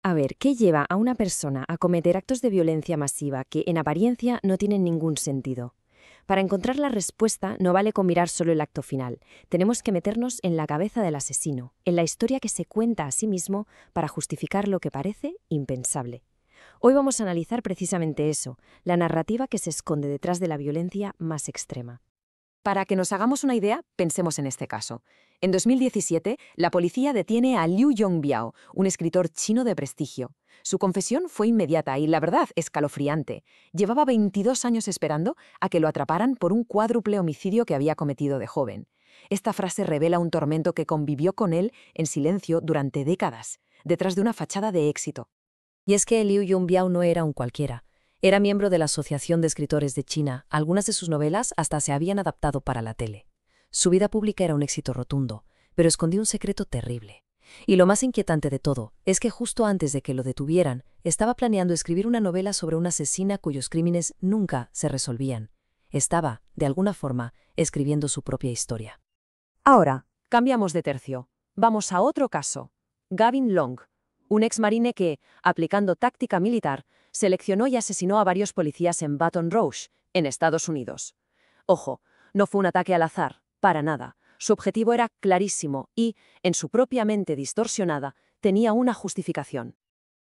A ver, ¿qué lleva a una persona a cometer actos de violencia masiva que en apariencia no tienen ningún sentido? Para encontrar la respuesta no vale con mirar solo el acto final. Tenemos que meternos en la cabeza del asesino, en la historia que se cuenta a sí mismo para justificar lo que parece impensable. Hoy vamos a analizar precisamente eso, la narrativa que se esconde detrás de la violencia más extrema. Para que nos hagamos una idea, pensemos en este caso. En 2017, la policía detiene a Liu Yongbiao, un escritor chino de prestigio. Su confesión fue inmediata y, la verdad, escalofriante. Llevaba 22 años esperando a que lo atraparan por un cuádruple homicidio que había cometido de joven. Esta frase revela un tormento que convivió con él en silencio durante décadas, detrás de una fachada de éxito. Y es que Liu Yongbiao no era un cualquiera. Era miembro de la Asociación de Escritores de China. Algunas de sus novelas hasta se habían adaptado para la tele. Su vida pública era un éxito rotundo, pero escondía un secreto terrible. Y lo más inquietante de todo es que justo antes de que lo detuvieran, estaba planeando escribir una novela sobre una asesina cuyos crímenes nunca se resolvían. Estaba, de alguna forma, escribiendo su propia historia. Ahora, cambiamos de tercio. Vamos a otro caso. Gavin Long, un exmarine que, aplicando táctica militar, seleccionó y asesinó a varios policías en Baton Rouge, en Estados Unidos. Ojo, no fue un ataque al azar, para nada. Su objetivo era clarísimo y, en su propia mente distorsionada, tenía una justificación.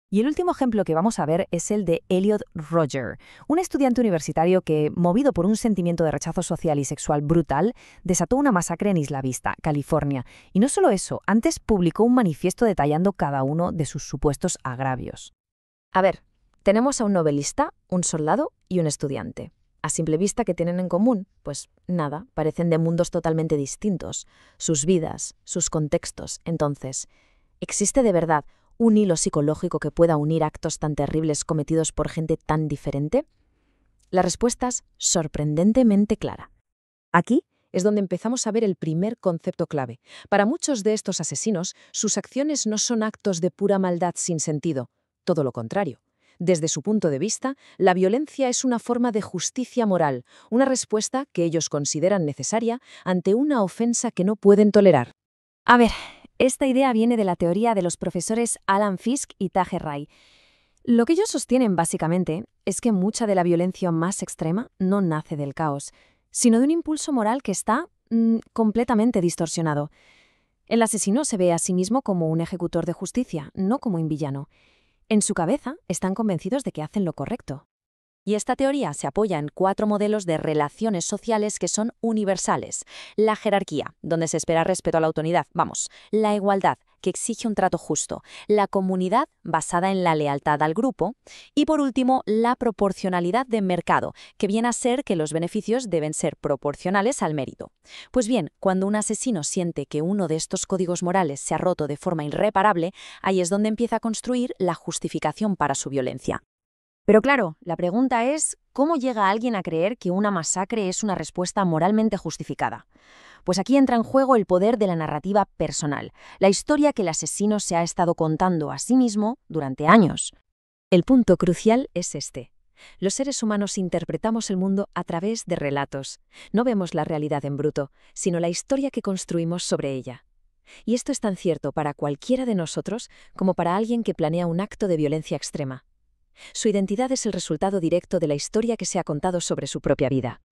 Y el último ejemplo que vamos a ver es el de Elliot Rodger, un estudiante universitario que, movido por un sentimiento de rechazo social y sexual brutal, desató una masacre en Isla Vista, California. Y no solo eso, antes publicó un manifiesto detallando cada uno de sus supuestos agravios. A ver, tenemos a un novelista, un soldado y un estudiante. A simple vista, ¿qué tienen en común? Pues nada, parecen de mundos totalmente distintos. Sus vidas, sus contextos. Entonces, ¿existe de verdad un hilo psicológico que pueda unir actos tan terribles cometidos por gente tan diferente? La respuesta es sorprendentemente clara. Aquí es donde empezamos a ver el primer concepto clave. Para muchos de estos asesinos, sus acciones no son actos de pura maldad sin sentido, todo lo contrario. Desde su punto de vista, la violencia es una forma de justicia moral, una respuesta que ellos consideran necesaria ante una ofensa que no pueden tolerar. A ver, esta idea viene de la teoría de los profesores Alan Fisk y Tage Ray. Lo que ellos sostienen básicamente es que mucha de la violencia más extrema no nace del caos, sino de un impulso moral que está completamente distorsionado. El asesino se ve a sí mismo como un ejecutor de justicia, no como un villano. En su cabeza están convencidos de que hacen lo correcto. Y esta teoría se apoya en 4 modelos de relaciones sociales que son universales. La jerarquía, donde se espera respeto a la autoridad, la igualdad, que exige un trato justo, la comunidad, basada en la lealtad al grupo, y por último, la proporcionalidad de mercado, que viene a ser que los beneficios deben ser proporcionales al mérito. Pues bien, cuando un asesino siente que uno de estos códigos morales se ha roto de forma irreparable, ahí es donde empieza a construir la justificación para su violencia. Pero claro, la pregunta es, ¿cómo llega alguien a creer que una masacre es una respuesta moralmente justificada? Pues aquí entra en juego el poder de la narrativa personal, la historia que el asesino se ha estado contando a sí mismo durante años. El punto crucial es este. Los seres humanos interpretamos el mundo a través de relatos. No vemos la realidad en bruto, sino la historia que construimos sobre ella. Y esto es tan cierto para cualquiera de nosotros como para alguien que planea un acto de violencia extrema. Su identidad es el resultado directo de la historia que se ha contado sobre su propia vida.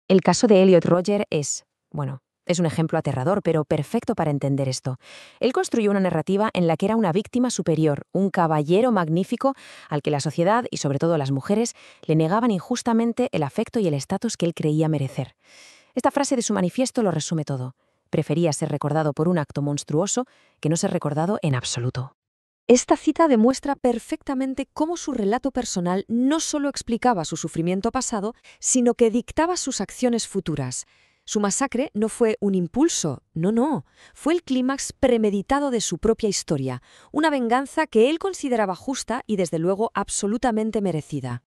El caso de Elliot Rodger es un ejemplo aterrador, pero perfecto para entender esto. Él construyó una narrativa en la que era una víctima superior, un caballero magnífico al que la sociedad, y sobre todo las mujeres, le negaban injustamente el afecto y el estatus que él creía merecer. Esta frase de su manifiesto lo resume todo. Prefería ser recordado por un acto monstruoso que no ser recordado en absoluto. Esta cita demuestra perfectamente cómo su relato personal no solo explicaba su sufrimiento pasado, sino que dictaba sus acciones futuras. Su masacre no fue un impulso, no, fue el clímax premeditado de su propia historia, una venganza que él consideraba justa y desde luego absolutamente merecida.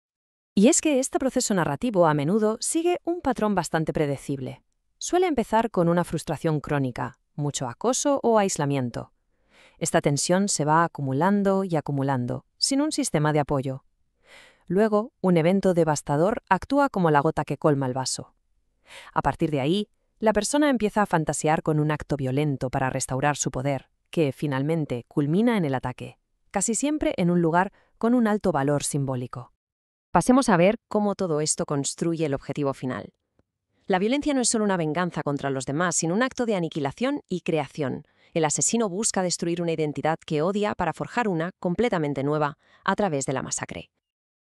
Y es que este proceso narrativo a menudo sigue un patrón bastante predecible. Suele empezar con una frustración crónica, mucho acoso o aislamiento. Esta tensión se va acumulando y acumulando, sin un sistema de apoyo. Luego, un evento devastador actúa como la gota que colma el vaso. A partir de ahí, la persona empieza a fantasear con un acto violento para restaurar su poder, que finalmente culmina en el ataque, casi siempre en un lugar con un alto valor simbólico. Pasemos a ver cómo todo esto construye el objetivo final. La violencia no es solo una venganza contra los demás, sino un acto de aniquilación y creación. El asesino busca destruir una identidad que odia para forjar una completamente nueva a través de la masacre.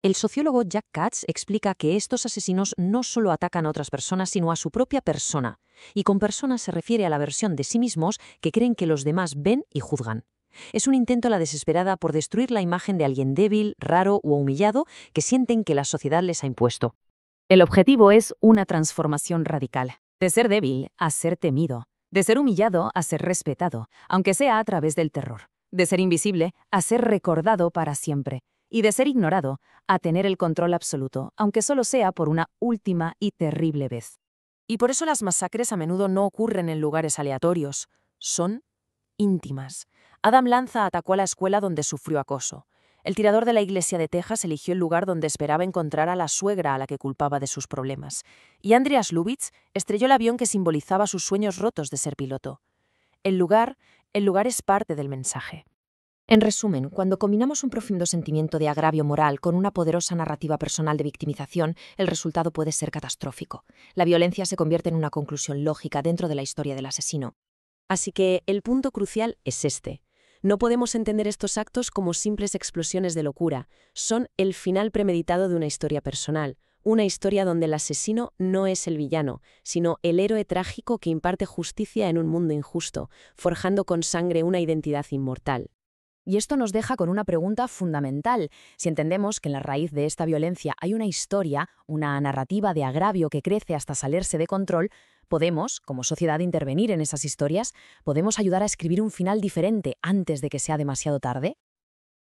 El sociólogo Jack Katz explica que estos asesinos no solo atacan a otras personas, sino a su propia persona. Y con personas se refiere a la versión de sí mismos que creen que los demás ven y juzgan. Es un intento a la desesperada por destruir la imagen de alguien débil, raro o humillado que sienten que la sociedad les ha impuesto. El objetivo es una transformación radical, de ser débil a ser temido, de ser humillado a ser respetado, aunque sea a través del terror, de ser invisible a ser recordado para siempre, y de ser ignorado a tener el control absoluto, aunque solo sea por una última y terrible vez. Y por eso las masacres a menudo no ocurren en lugares aleatorios, son íntimas. Adam Lanza atacó a la escuela donde sufrió acoso. El tirador de la iglesia de Texas eligió el lugar donde esperaba encontrar a la suegra a la que culpaba de sus problemas. Y Andreas Lubitz estrelló el avión que simbolizaba sus sueños rotos de ser piloto. El lugar es parte del mensaje. En resumen, cuando combinamos un profundo sentimiento de agravio moral con una poderosa narrativa personal de victimización, el resultado puede ser catastrófico. La violencia se convierte en una conclusión lógica dentro de la historia del asesino. Así que el punto crucial es este. No podemos entender estos actos como simples explosiones de locura. Son el final premeditado de una historia personal, una historia donde el asesino no es el villano, sino el héroe trágico que imparte justicia en un mundo injusto, forjando con sangre una identidad inmortal. Y esto nos deja con una pregunta fundamental. Si entendemos que en la raíz de esta violencia hay una historia, una narrativa de agravio que crece hasta salirse de control, ¿podemos, como sociedad, intervenir en esas historias? ¿Podemos ayudar a escribir un final diferente antes de que sea demasiado tarde?